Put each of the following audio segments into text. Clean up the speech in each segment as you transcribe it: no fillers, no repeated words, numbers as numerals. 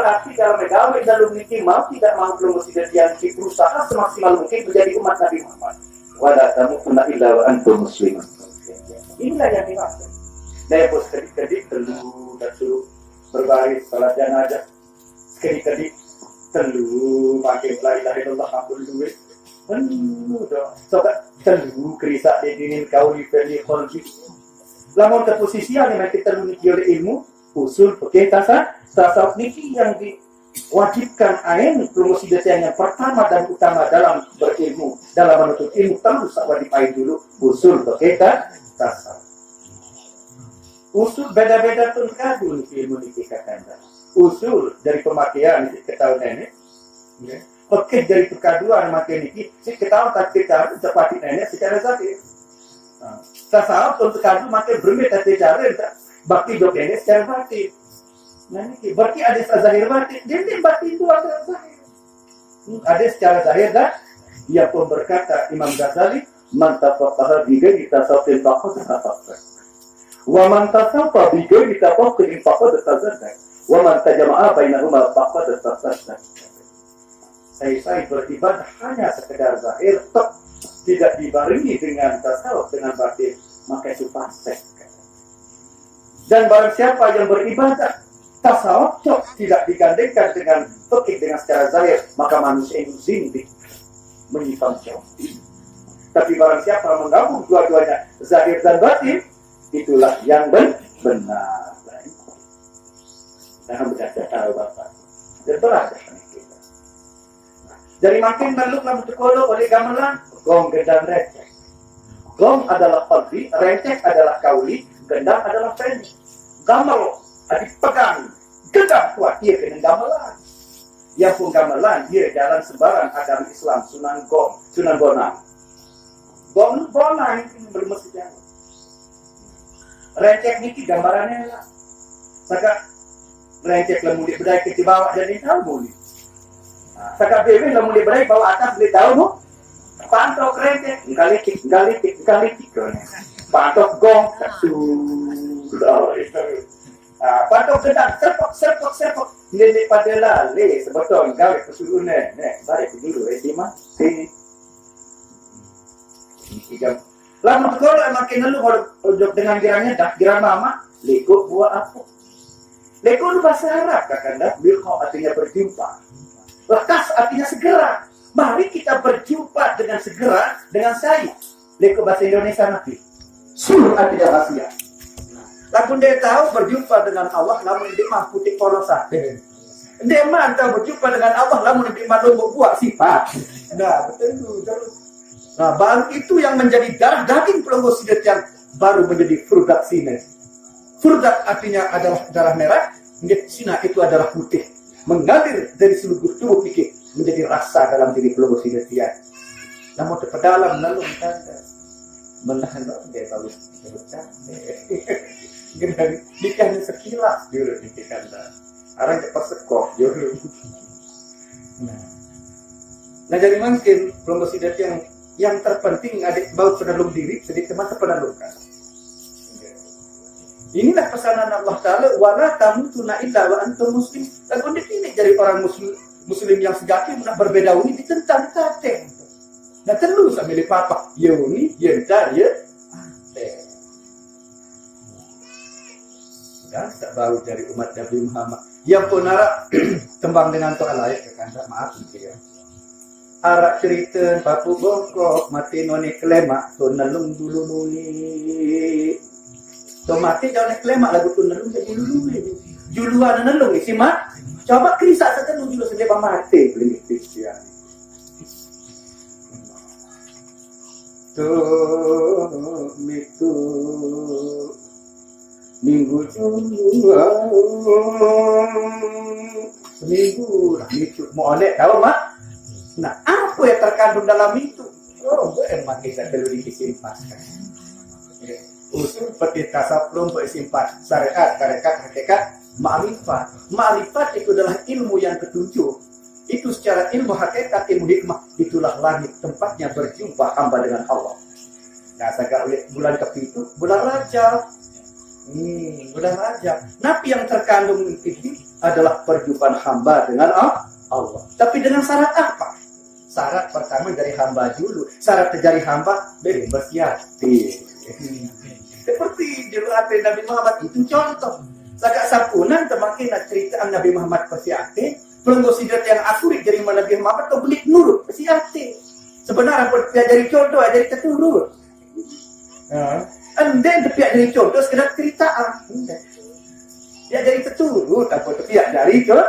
berarti dalam megawe dalam niki mau tidak mau promosi yang berusaha semaksimal mungkin menjadi umat Nabi Muhammad. Wala tamutunna illa wa antum muslimun. Inilah yang dimaksud. Daya bos kedik-kedik telu dan suruh berbaris salat jenazah. Kedik-kedik telu pakai la ilaha illallah ampun duit. Penuh dong. Sobat telu kerisa dinin kauli feli kholji. Lamun ke posisi yang kita telu niki oleh ilmu usul pakai tasawuf niki yang diwajibkan ain promosi detail yang pertama dan utama dalam berilmu, dalam menuntut ilmu tentu diwajibkan dulu usul pakai tasawuf. Usul beda-beda pun kadu niki ilmu niki kakanda. Usul dari pemakaian niki ketahuan nenek, ya. Pakai dari perkaduan makai niki, si ketahuan tak kita dapat nenek secara zahir. Tasawuf untuk kadu makai berbeda cara bakti dok nenek secara batin. Nah ini berarti ada secara zahir batin. Jadi batin itu ada zahir. Ada secara zahir dan ia pun berkata Imam Ghazali, man tafaqaha bi ghairi tasawwufin faqad tafaqaha. Wa man tasawwafa bi ghairi tafaqquhin faqad tazaddak. Wa man tajama'a bainahuma faqad tasaddaq. Saya beribadah hanya sekedar zahir, tidak dibarengi dengan tasawuf dengan batin, maka itu fasik. Dan barang siapa yang beribadah tasawuf tidak digandengkan dengan fikih dengan secara zahir, maka manusia itu zindik, menyimpang jauh. Tapi barang siapa menggabung dua-duanya zahir dan batin, itulah yang benar. Nah, berkata tahu Bapak. Dan berakhir kita. Jadi makin meluklah berkolok oleh gamelan, gong, gendang, recek. Gong adalah qalbi, recek adalah kauli, gendang adalah feni. Gamel dipegang, gendang kuat dia dengan gamelan. Yang pun gamelan dia jalan sembarang agama Islam, Sunan Bonang. Gong Bonang ini belum mesti jalan. Recek niki gambarannya lah. Saka recek lemu di bedai ke bawah jadi tahu boleh. Saka bebe lemu di bedai bawah atas boleh tahu bu. Pantok recek, galitik. Pantok gong, pantok gedang, serpok. Lele pada lale, sebetulnya gawe kesurunan. Balik dulu, estima. Lama kalau makin lalu kalau dengan girangnya dah girang mama, lekuk buah apa? Lekuk itu bahasa Arab kakanda, bilqo artinya berjumpa. Lekas artinya segera. Mari kita berjumpa dengan segera dengan saya. Lekuk bahasa Indonesia nanti. Suruh artinya rahasia. Lalu dia tahu berjumpa dengan Allah, namun dia mah putih polosa. Dia mah tahu berjumpa dengan Allah, namun dia mah lombok buah sifat. Nah betul. Nah, baru itu yang menjadi darah daging pelenggu sidat yang baru menjadi furdat sine. Furdat artinya adalah darah merah, sina itu adalah putih. Mengalir dari seluruh tubuh fikir menjadi rasa dalam diri pelenggu sidat yang. Namun terpedalam lalu tanda menahan dia bagus bercanda. Nikahnya sekilas dulu nikah dah. Orang cepat sekok dulu. Nah jadi mungkin pelenggu sidat yang terpenting adik baut penelung diri sedikit masa penelungkan. Inilah pesanan Allah Ta'ala, wala tamutunna illa wa antum muslim. Lalu ini jadi orang muslim yang sejati mudah berbeda ini ditentang tateng. Nah terus sambil papa, ya ini, ya entar, ya dan tak bau dari umat Nabi Muhammad. Yang punara tembang dengan toa layak ke kanda, maaf ya. Arak cerita papu bongkok mati noni kelema tu nelung dulu nuli tu mati jauh kelema lagu tu nelung jadi dulu juluan nelung isi mak coba krisak setelung dulu sendiri mati beli Kristian tu mitu minggu jua seminggu lah mitu mau oleh tahu mak. Nah, apa yang terkandung dalam itu? Oh, emang kita perlu disimpan. Usul seperti tasawuf belum bersimpan. Syariat, tarekat, hakikat, ma'rifat. Ma'rifat itu adalah ilmu yang ketujuh. Itu secara ilmu hakikat, ilmu hikmah. Itulah langit tempatnya berjumpa hamba dengan Allah. Nah, saya lihat bulan kepitu, bulan Rajab. Bulan Rajab. Nabi yang terkandung itu adalah perjumpaan hamba dengan Allah. Tapi dengan syarat apa? Syarat pertama dari hamba dulu. Syarat dari hamba bersiati. Seperti jemaat Nabi Muhammad itu contoh. Sagak sampunan temakin cerita Nabi Muhammad bersiati. Pelenggo sidat yang akurat dari Nabi Muhammad kau belik nurut bersiati. Sebenarnya dia jadi contoh, jadi keturut. Anda tepiak dari contoh sekedar ceritaan. Dia jadi keturut apa tepiak dari ke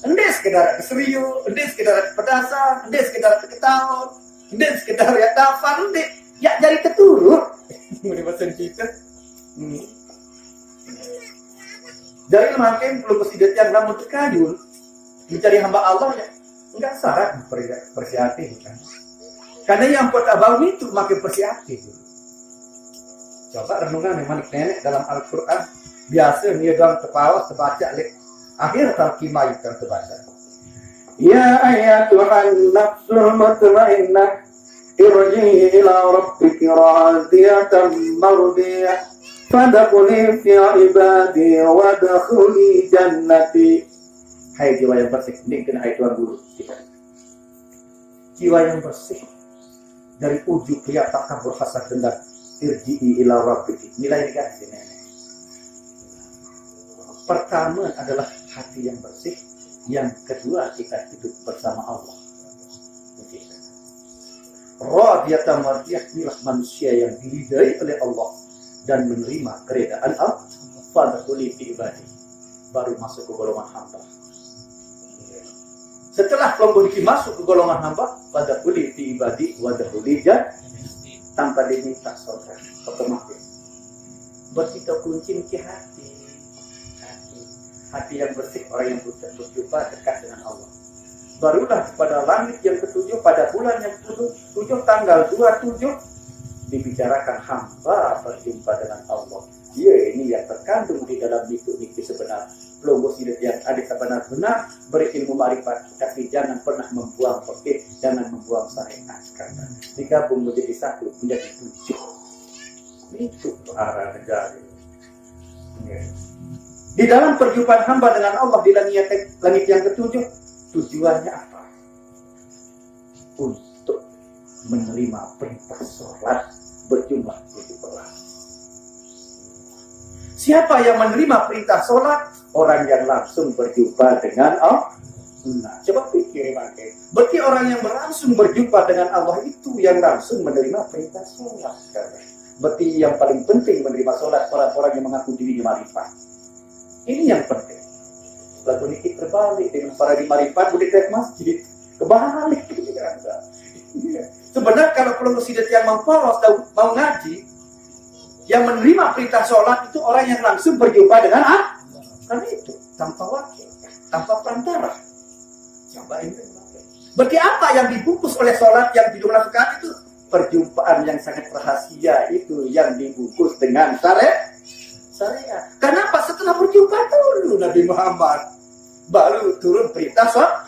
ende sekedar keserius, ende sekedar pedasan, ende sekedar ketawa, ende sekedar ya tafan, ende ya jadi keturut. Ini bahasa kita. Jadi makin perlu kesidat yang namun terkajul mencari hamba Allah ya enggak syarat persiati bukan. Karena yang buat abang itu makin persiati. Coba renungan yang manik nenek dalam Al-Quran. Biasa dia dalam terpawas terbaca lek akhir terkimai terbaca. Ya ayatuhan nafsul mutmainnah irji'i ila rabbiki radiyatan mardiyah fadkhuli fi ibadi wadkhuli jannati. Hai jiwa yang bersih, ini hai Tuhan Guru kita. Jiwa yang bersih dari ujub riya takabur hasad dendam. Irji'i ila rabbiki. Nilai dikasih nenek. Pertama adalah hati yang bersih, yang kedua kita hidup bersama Allah. Radiyatan mardiyah, inilah manusia yang diridai oleh Allah dan menerima keredaan Allah. Fadkhuli fi ibadi, baru masuk ke golongan hamba. Setelah kelompok ini masuk ke golongan hamba, fadkhuli fi ibadi wadkhuli jannati, tanpa diminta saudara, otomatis. Buat kita kunci ke hati yang bersih, orang yang berjumpa dekat dengan Allah. Barulah pada langit yang ketujuh, pada bulan yang ketujuh, tanggal 27, dibicarakan hamba berjumpa dengan Allah. Ya, ini yang terkandung di dalam niki sebenar. Logo sidat yang ada sebenar-benar berilmu marifat, tapi jangan pernah membuang fikih, jangan membuang syariat. Karena digabung menjadi satu, menjadi 7. Itu arah negara. Di dalam perjumpaan hamba dengan Allah di langit yang ketujuh, tujuannya apa? Untuk menerima perintah sholat berjumlah 17. Siapa yang menerima perintah sholat? Orang yang langsung berjumpa dengan Allah. Nah, coba pikir makin. Berarti orang yang langsung berjumpa dengan Allah itu yang langsung menerima perintah sholat. Berarti yang paling penting menerima sholat orang-orang yang mengaku dirinya marifat. Ini yang penting. Lalu ini terbalik dengan para di marifat udah ke masjid. Kebalik. Sebenarnya kalau pelenggu sidat yang mau polos, mau ngaji, yang menerima perintah sholat itu orang yang langsung berjumpa dengan Allah. Karena itu tanpa wakil, tanpa perantara. Coba ini. Berarti apa yang dibungkus oleh sholat yang 17 rakaat itu? Perjumpaan yang sangat rahasia itu yang dibungkus dengan syariat. Kenapa? Setelah berjumpa dulu Nabi Muhammad baru turun perintah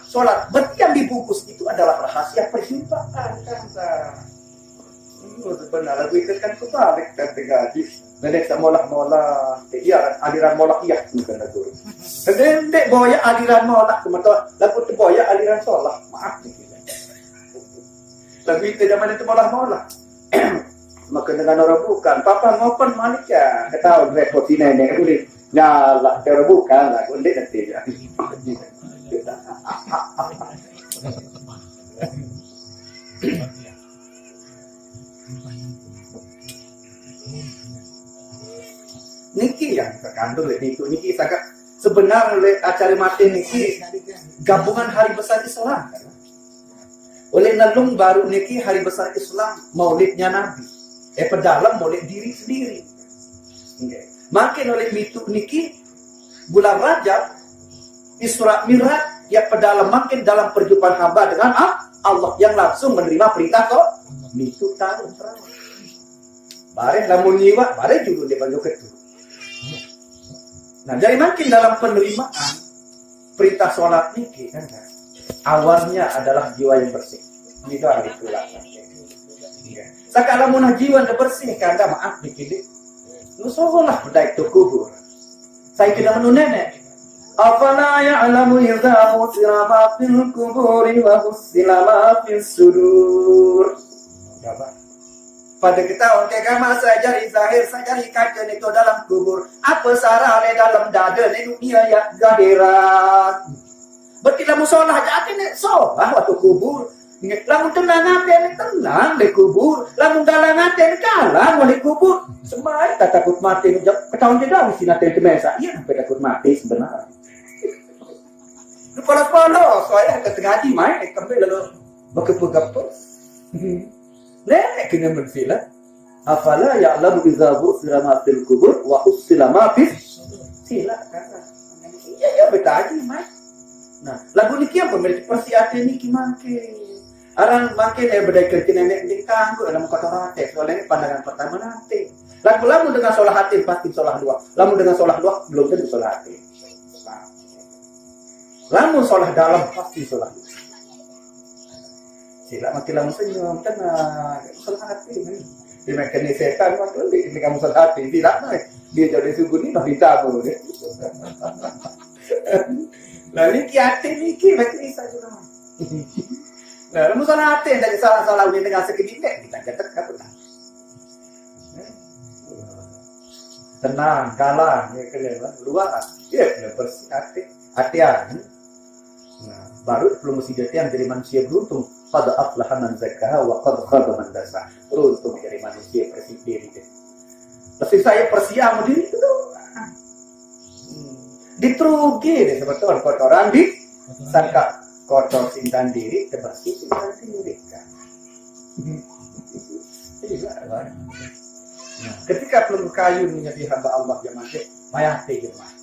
sholat. Berarti yang dibungkus itu adalah rahasia perjumpaan. Benar, lagu itu kan kebalik dan tergaji. Nenek tak molah-molah. Iya, aliran molah iya bukan lagu. Nenek boya aliran molah teman-teman. Lagu itu boya aliran sholat. Maaf nih. Lagu itu zaman itu molah-molah. Maka dengan orang bukan, papa ngopen malik ya, ketahuan repot si nenek udah nyala, cara bukan lah, udah nanti ya. Niki yang terkandung itu, niki sangat sebenarnya acara mati niki gabungan hari besar Islam. Oleh nalung baru niki hari besar Islam, maulidnya Nabi. Pedalam oleh diri sendiri. Makin oleh itu niki bulan Rajab Isra Mi'raj ya pedalam makin dalam perjumpaan hamba dengan Allah yang langsung menerima perintah kok. Itu tahun terang. Bareng lamun nyiwa, bareng juga dia panggil ketu. Nah, jadi makin dalam penerimaan perintah sholat niki kan. Awalnya adalah jiwa yang bersih. Ini dah ditulah. Sakala munah jiwa yang bersih kanda maaf dikit. Nu solah bedai tu kubur. Saya kena menu nenek. Afala ya'lamu idza husila ma fil kuburi wa husila ma fis sudur. Pada kita untuk agama saja zahir saja dikatakan itu dalam kubur. Apa sarane dalam dada ni dunia ya zahiran. Berarti lamu solah jadi ni solah waktu kubur. Lamun tenang hati ni tenang di kubur. Lamun dalam hati ni kalah di kubur. Semai tak takut mati. Ketahuan dia dah mesti nanti ke mesa. Iya sampai takut mati sebenarnya. Polos-polos, soalnya ketengah haji main, kembali lalu berkepu-kepu. Nenek kena bersila. Afala ya'lamu idza bu'thira ma fil kubur wa husila ma fis sila kata. Ya betul haji main. Nah, lagu ni kia pemilik persiapan ni kimangke. Arang mangke dia berdaya ke nenek di kanggo dalam kota hati. Soalnya ini pandangan pertama nanti. Lagu-lagu dengan solah hati pasti solah dua. Lamu dengan solah dua belum tentu solah hati. Lamun solah dalam pasti solah. Sila makin lamun senyum tenang, solah hati ni. Di makan ni setan waktu ni kamu solah hati. Tidak nak dia jadi sugun ni nak ditabu. Lalu ni hati ni macam ni saja lah. Nah, lamun solah hati dari salah-salah ni dengan sekedip kita kata betul. Tenang, galang, ya kena luar. Ya kena bersih hati-hati. Nah, baru belum mesti yang jadi manusia beruntung. Qad aflaha man zakkaha wa qad khaba man dasah. Beruntung jadi manusia bersih diri. Tapi saya persiamu diri itu doang. Ditrugi deh sebetulnya kotoran di sangka kotor simpan diri, bersih simpan diri kan. Nah, ketika pelenggu kayu menjadi hamba Allah yang mati, mayate jemaah.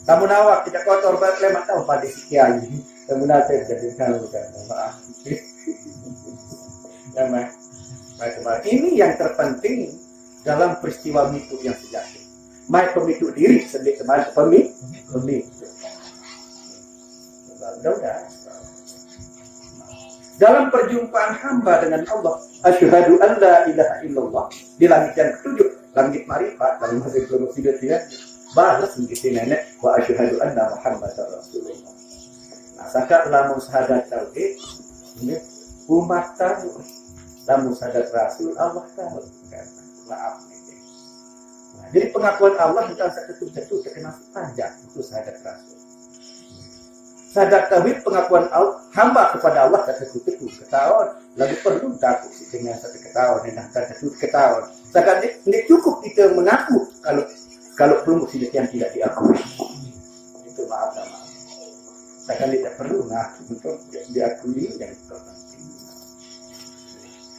Kamu nawak tidak kotor banget lemak tahu pada si kiai. Kamu nanti jadi tahu kan maaf. Ini yang terpenting dalam peristiwa mitu yang sejati. Mai pemitu diri sendiri kemarin pemitu. Dalam perjumpaan hamba dengan Allah, asyhadu an la ilaha illallah di langit yang ketujuh, langit marifat dalam bahasa Indonesia dia. Balas begitu nenek wa asyhadu anna Muhammadar Rasulullah. Nah, sangka lamun syahadat tauhid, umat tahu. Lamun syahadat Rasul Allah tahu. Maaf nih. Nah, jadi pengakuan Allah tentang satu terkenal panjang itu syahadat Rasul. Syahadat tauhid pengakuan Allah hamba kepada Allah satu ketahuan. Lalu perlu takut dengan satu ketahuan dan satu ketahuan. Sekarang ini cukup kita mengaku kalau belum mesti yang tidak diakui. Itu maaf. Saya tidak perlu untuk diakui yang terpenting.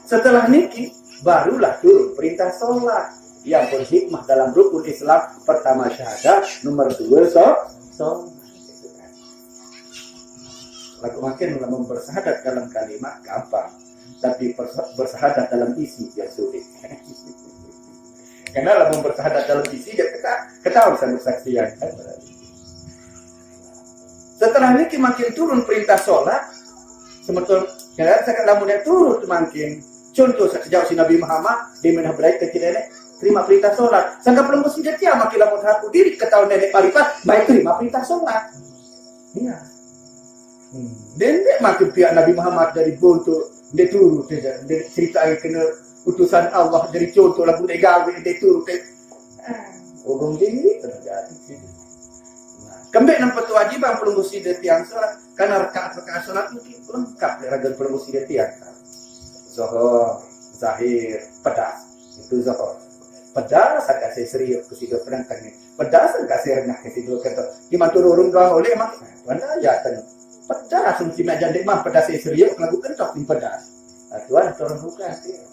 Setelah niki, barulah turun perintah sholat yang berhikmah dalam rukun Islam. Pertama syahadat, nomor 2 sholat. Lalu makin bersahadat dalam kalimat gampang, tapi bersahadat dalam isi yang sulit. Karena lamun bersahadat dalam isi dia ketahuan sama saksian. Setelah ini makin turun perintah sholat, sebetulnya sekarang lamun dia turun makin contoh sejauh si Nabi Muhammad di mana berai kecil nenek terima perintah sholat. Sangka belum mesti dia makin lamun satu diri ketahuan nenek parifat baik terima perintah sholat. Iya. Dan dia makin pihak Nabi Muhammad dari bonto dia turun dia cerita kena utusan Allah dari contoh lagu negawe dia turun ke ogong diri terjadi. Kembali nampak kewajiban perlu mesti dia tiang sholat karena rakaat sholat mungkin lengkap ragam perlu mesti dia tiang. Zuhur, zahir, pedas itu zuhur. Pedas agak saya serius ke situ perangkat ni. Pedas agak saya rendah ke situ kata. Gimana turun kau oleh mak? Mana ya kan? Pedas mesti nak jadi mah pedas saya serius lagu kentok ni pedas. Tuan turun bukan dia.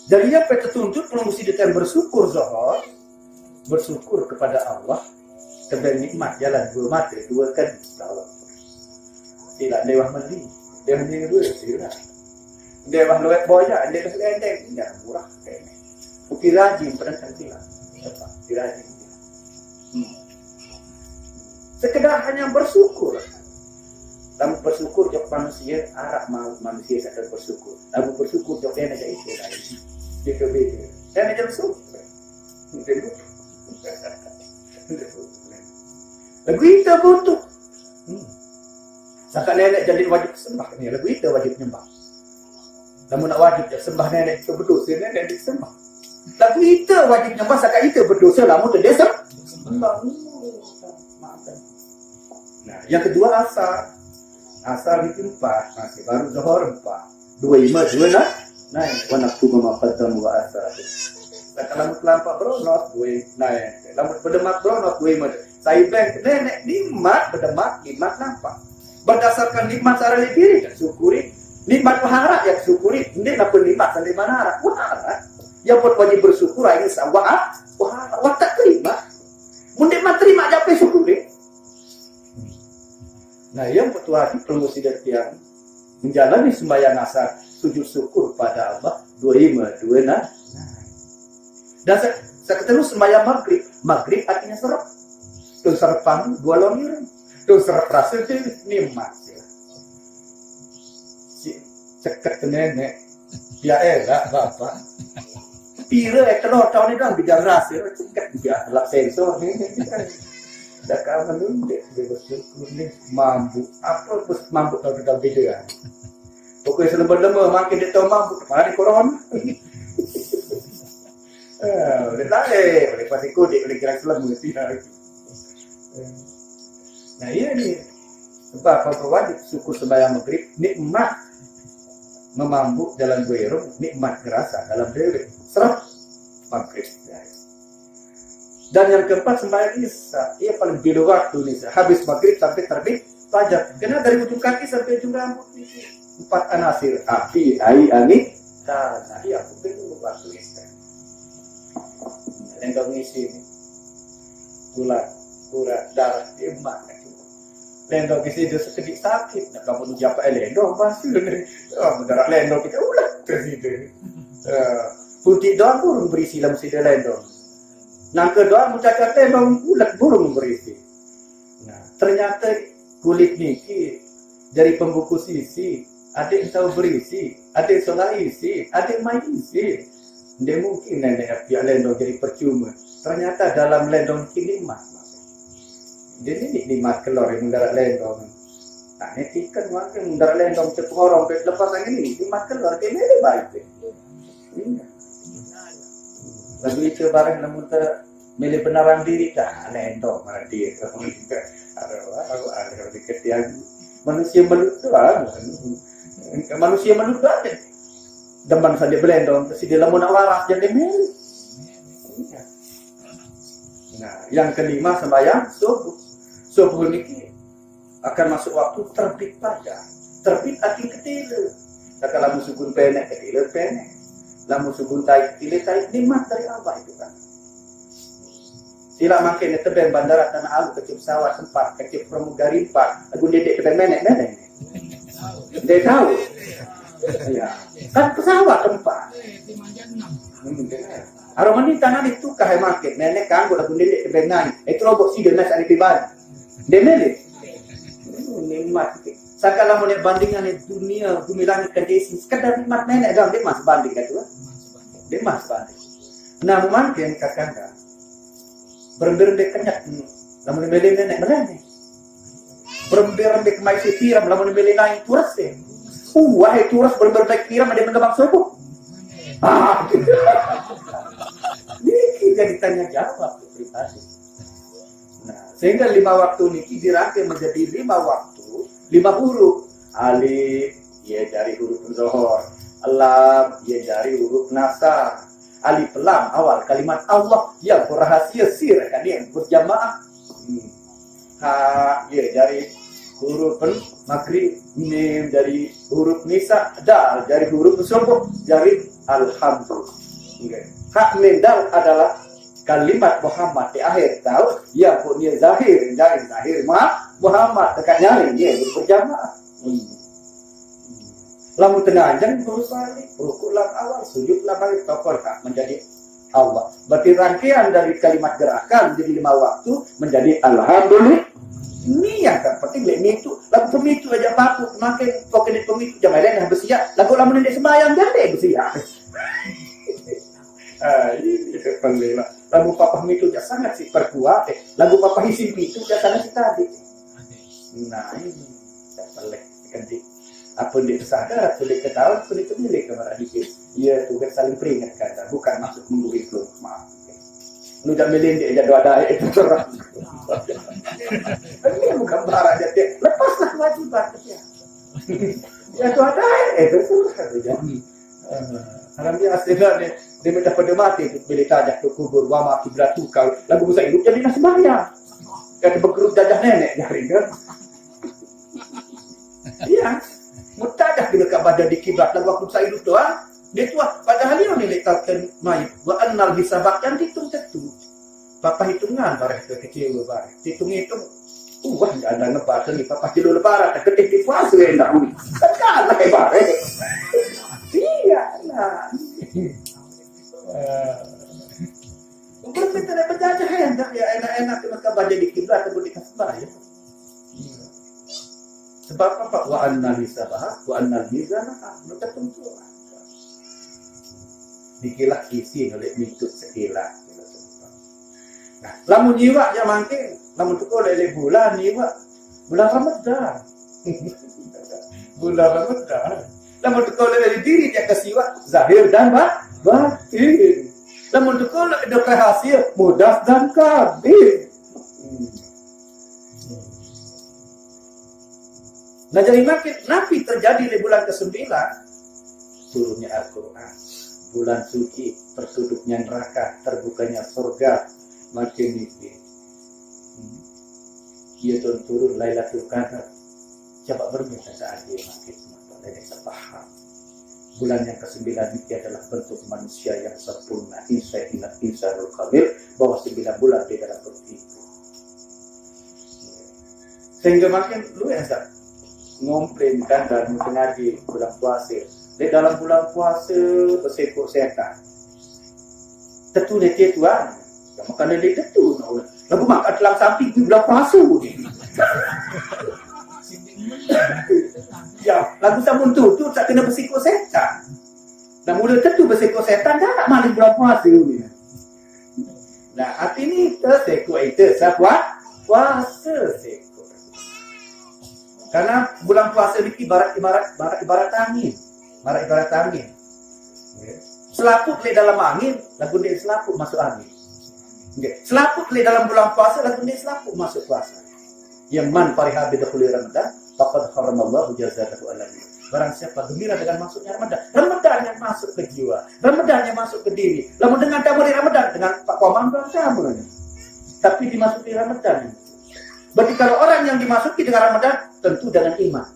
Jadi apa tertuntut perlu mesti dia bersyukur zuhur. Bersyukur kepada Allah kepada nikmat jalan dua mata dua kan Allah. Tidak lewah mandi, dia hanya dua tidak. Dia bah lewat boya, dia dah lendeng, tidak murah kayaknya. Ukir rajin pada tidak. Ukir rajin. Sekedar hanya bersyukur. Lalu bersyukur jok manusia Arab mau manusia sadar bersyukur. Lalu bersyukur jok dia nak itu lagi. Dia kebeda. Dan dia bersyukur. Lagu itu butuh. Sangka nenek jadi wajib sembah ni, lagu itu wajib nyembah. Namun nak wajib sembah nenek itu berdosa, nenek disembah. Lagu itu wajib nyembah, sangka itu berdosa, namun tidak sembah. Nah, yang kedua asar. Asar itu 4, masih baru zuhur 4. 2 nah. Nah, wanaktu memapatkan wa asar. Kalau terlampak beronot, naik. Lamun berdemak beronot, saya bilang, nenek nikmat berdemak, nikmat nampak. Berdasarkan nikmat secara diri, syukuri. Nikmat wahara, ya syukuri. Ini apa nikmat sampai mana arah? Wahara. Yang buat wajib bersyukur, ini sawah, wahara. Wah tak terima. Nikmat terima, apa syukuri? Nah, yang betul hati perlu sidat menjalani sembahyang asar, sujud syukur pada Allah, 2 nah. Dan saya ketemu sembahyang maghrib. Maghrib artinya serap. Tuh serap panggung, 2 longir. Tuh serap rasa itu nikmat. Ceket ke nenek. Ya elah bapak. Pira telur tahun ini dong bidang rasa. Ceket juga. Lak sensor. Dah kawan menunduk. Dia bersyukur ni. Mampu. Apa pun mampu kalau kita beda. Pokoknya selembut-lembut. Makin dia tahu mampu. Mana di corona. Boleh tarik, boleh pasti kodik, boleh kira selama tidak. Nah iya ni sebab kalau wajib syukur sembahyang maghrib nikmat memambuk dalam goyro, nikmat kerasa dalam diri serap maghrib. Dan yang keempat sembahyang isya, ia paling bila waktu ni habis maghrib sampai terbit fajar. Kena dari ujung kaki sampai ujung rambut ni 4 anasir api, air, angin, tanah. Ia aku bingung waktu isya. Lendong isi tulang, urat, darah, emak. Lendong isi itu sedikit sakit. Nak kamu tu siapa lendong pasti mendarat lendong kita ulah tersitu. Putih doang burung berisi dalam sida lendong. Nangka doang mencacat lendong ulat burung berisi. Nah, ternyata kulit niki dari pembungkus isi, ada yang tahu berisi, ada yang solah isi, ada yang main isi. Dia mungkin nenek pihak lendong jadi percuma. Ternyata dalam lendong ini nikmat. Jadi nikmat kelor yang mendarat lendong. Nah, netikan makin mendarat lendong cepat orang lepas angin ini nikmat kelor ini lebih baik. Lagu itu barang namun ter milih benaran diri dah lendong mana dia kalau ada dekat yang manusia meludah. Manusia meludah. Deman saja belendong, terus dia lamun waras jadi milik. Nah, yang kelima sembahyang subuh. Subuh ini akan masuk waktu terbit fajar. Terbit arti ketila. Nah, kalau musugun penek ketila penek. Lamun sugun tai ketila tai nikmat dari Allah itu kan. Sila makin tebeng bandara tanah alu kecil pesawat sempat kecil pramugari 4. Lagu dedek tebeng menek. Dia tahu. Ya, kan pesawat tempat. Aroma ni tanah itu kahai market. Nenek kan gua lagu nenek kebengan. Itu robot sih dia nak ada pribadi. Dia nenek. Nikmat. Sakala mau bandingan dunia, bumi langit kan desi. Sekadar nikmat nenek dah dia mas banding kan tu. Dia mas banding. Nah, mungkin kakanda berember-ember kenyak. Lamun beli nenek berani. Berember-ember kemai sipiram lamun beli naik turas deh. Wahai turas berbaik piram ada mengembang subuh. Ini jadi tanya jawab pribadi. Nah, sehingga 5 waktu ini dirangkai menjadi 5 waktu, 5 huruf. Alif, ya dari huruf zuhur. Lam, ya dari huruf nasar. Alif lam awal kalimat Allah yang rahasia sir kan yang berjamaah. Ha, ya dari huruf maghrib, mim dari huruf nisa, dal dari huruf subuh, dari alhamdulillah. Hak mim dal adalah kalimat Muhammad di akhir tahu ya punya zahir dari zahir Muhammad dekat nyari dia berjamaah. Lamun tengah anjang huruf salih, rukuk lam awal, sujud lam akhir, tokol menjadi Allah. Berarti rangkaian dari kalimat gerakan menjadi 5 waktu menjadi alhamdulillah. Ini yang terpenting itu lagu pemicu aja papu makin pokoknya pemicu jam lain yang bersiap lagu lamun ndek sembahyang jadi bersiap Ini pelela. Lagu papa itu dia sangat si perkuat. Lagu papa hisim itu dia sangat si tadi. Nah ini pelek kan di apa dia sadar, sudah ketahuan, sudah kemilik kamar adik. Iya tugas saling peringatkan, bukan maksud menggurih lu. Maaf. Lu jangan milih dia jadi ada itu terang. Ini bukan barang dia. Lepaslah kewajiban dia. Ya tu ada itu sudah jadi. Alam dia aslinya dia minta pada mati bila tajak ke kubur wama kiblat tukal lagu bisa hidup jadi nasi sembahyang. Kata bergerut jajah nenek nyari kan. Iya. Mutajah bila kabar di kiblat lagu aku bisa hidup doang. Dia tua padahal dia meletakkan mayat wa annal hisabak yang hitung tentu. Papa hitungan barang itu kecil barang. Hitung-hitung enggak ada ngebaca nih papa kilo lebaran ketik di puasa enggak uni. Kan lah kayak barang. Iya, nah. Mungkin kita dapat aja hendak ya enak-enak kita baca di kiblat atau di kasbah ya. Sebab apa? Wa annal hisabah wa annal mizana tentu. Dikilah isi oleh mitut sekilah. Nah, lamun nyiwa ya mangke, lamun tuko lele bulan nyiwa bulan Ramadan. Bulan Ramadan. Lamun tuko lele diri dia kesiwa zahir dan batin. Lamun tuko ada hasil mudah dan kabir. Nah jadi makin nabi terjadi di bulan ke-9 turunnya Al-Quran. Bulan suci, tertutupnya neraka, terbukanya surga, makin ini. Ia turun Lailatul Qadar. Coba berminta saat dia makin semata, dia paham. Bulan yang ke-9 ini adalah bentuk manusia yang sempurna. Insanul kamil, bahwa 9 bulan di dalam bentuk itu. Sehingga makin lu yang ngomplainkan dan mengaji bulan puasa. Di dalam bulan puasa bersekut setan. Tentu dia tuan. Makan dia tentu. Lagu makan dalam samping di bulan puasa ni. Ya, lagu samun tu tak kena bersekut setan. Dan mula tentu bersekut setan dah nak mari bulan puasa ni. Nah, hati ni tersekut itu sahabat puasa sekut. Karena bulan puasa ni ibarat angin. Marah ibarat angin. Selaput di dalam angin, lagu dia selaput masuk angin. Selaput di dalam bulan puasa, lagu dia selaput masuk puasa. Yang man pariha bidakhuli Ramadan, faqad haramallahu jazatahu alaihi. Barang siapa gembira dengan masuknya Ramadan, Ramadan yang masuk ke jiwa, Ramadan yang masuk ke diri. Lalu dengan tamu di Ramadan, dengan Pak Komang tamu. Tapi dimasuki Ramadan. Berarti kalau orang yang dimasuki dengan Ramadan, tentu dengan iman.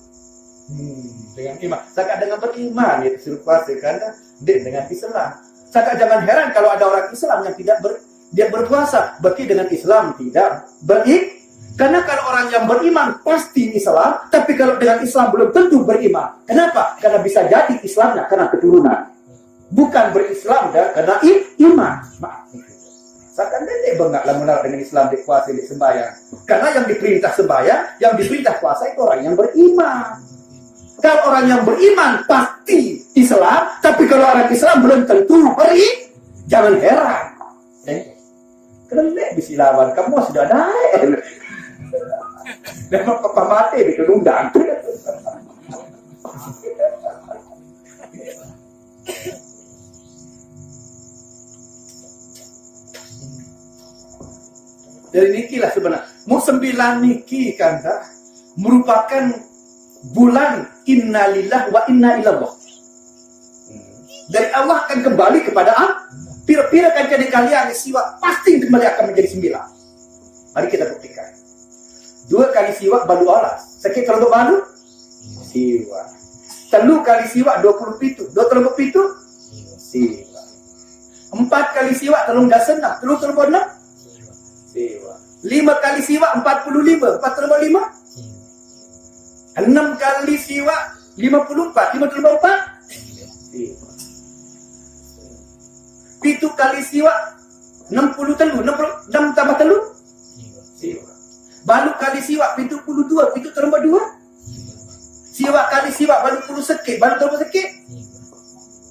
Dengan iman. Sangat dengan beriman ya disuruh puasa karena dengan Islam. Sangat jangan heran kalau ada orang Islam yang tidak dia berpuasa, berarti dengan Islam tidak baik. Karena kalau orang yang beriman pasti Islam, tapi kalau dengan Islam belum tentu beriman. Kenapa? Karena bisa jadi Islamnya karena keturunan. Bukan berislam dah karena iman. Maaf. Seakan dia bengaklah menaruh dengan Islam di puasa di sembahyang. Karena yang diperintah sembahyang, yang diperintah puasa itu orang yang beriman. Kalau orang yang beriman pasti Islam, tapi kalau orang Islam belum tentu jangan heran. Kelek bisilawan, kamu sudah naik. Memang papa mati di kelundang. Dari nikilah sebenarnya. Mau 9 niki kan merupakan bulan innalillah wa inna ilallah. Dari Allah akan kembali kepada pira-pira kan jadi kalian siwak pasti kembali akan menjadi 9. Mari kita buktikan. 2 kali siwak balu alas. Sakit kalau balu siwak. 3 kali siwak 27. 2 telur pitu siwak. 4 kali siwak telung dasenap. 3 telur 6 siwak. 5 kali siwak 45. 4 telur 5 6 kali siwak 54. 5 telur 4 siwak. 7 kali siwak 60 telur. 6 tambah telur siwak. Balu kali siwak 72, 7 tambah 2. Siwak kali siwak balu 10 sekit, balu tambah sekit.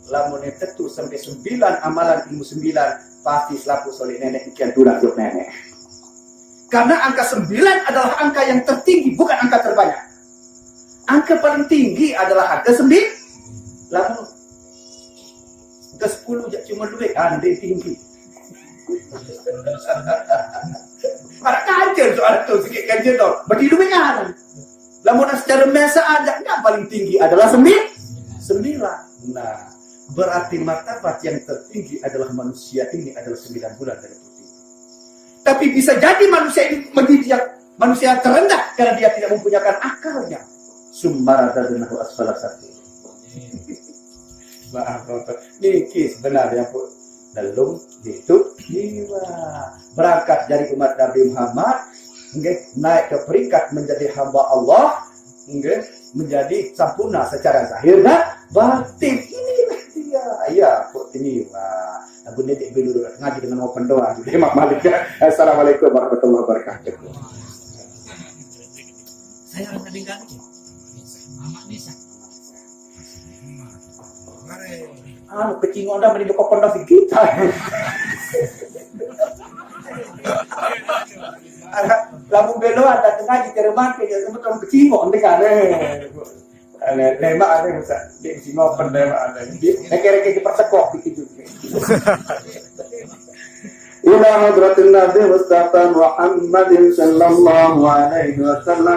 lamun tentu sampai 9 amalan ilmu 9 pasti selaku soleh nenek ikan tulang untuk nenek. Karena angka 9 adalah angka yang tertinggi, bukan angka terbanyak. Angka paling tinggi adalah angka 9. Lamun ke 10 cuma duit, andai tinggi. Para kancil soal itu, sikit kancil tu. Bagi duit kan. Lamun secara biasa ada, yang paling tinggi adalah 9. Nah, berarti martabat yang tertinggi adalah manusia ini adalah 9 bulan dari putih. Tapi bisa jadi manusia ini menjadi manusia terendah karena dia tidak mempunyai akalnya. Summaradadnahu asfala safilin. Maaf, niki sebenarnya pun belum itu jiwa berangkat dari umat Nabi Muhammad, naik ke peringkat menjadi hamba Allah, menjadi sempurna secara zahir dan batin. Inilah dia. Ya, kok ini Abu Nedik dulu ngaji dengan open doa. Imam Malik. Assalamualaikum warahmatullahi wabarakatuh. Saya orang meninggal. Mama Nisa. Kecing onda menjadi open doa kita. Lamu belo ada ngaji tereman ke sama orang kecing onda kan. Lema ada bisa di sini open lema ada. Kira-kira persekok gitu. Ila hadratin Nabi Mustafa Muhammadin sallallahu alaihi wasallam.